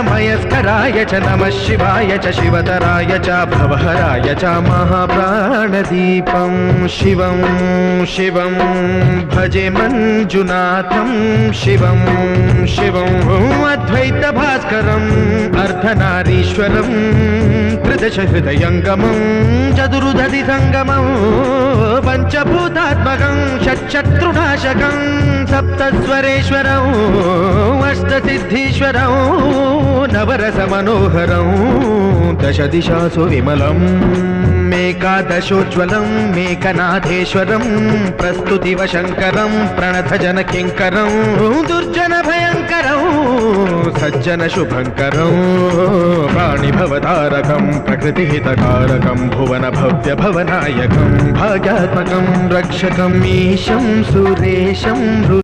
मयस्कराय च नमः शिवाय च शिवतराय च भवहराय च महाप्राणदीपं शिवं शिवं भजे मंजुनाथं शिवं शिवं अद्वैतभास्करम् अर्धनारीश्वरं त्रिदशहृदयङ्गमं चतुर्दधिसङ्गमं पञ्चभूतात्मकं षट्शत्रुनाशकं सप्तस्वरेश्वरं अष्टसिद्धीश्वरं नवरसमनोहरं दशदिशासु विमलम् मेकादशोज्ज्वलं मेकनाथेश्वरं प्रस्तुतिवशङ्करं प्रणतजनकिङ्करं दुर्जनभयङ्करं सज्जनशुभङ्करं प्राणिभवतारकं प्रकृतिहितकारकं भुवनभव्यभवनायकं भाग्यात्मकं रक्षकम् ईशं सुरेशं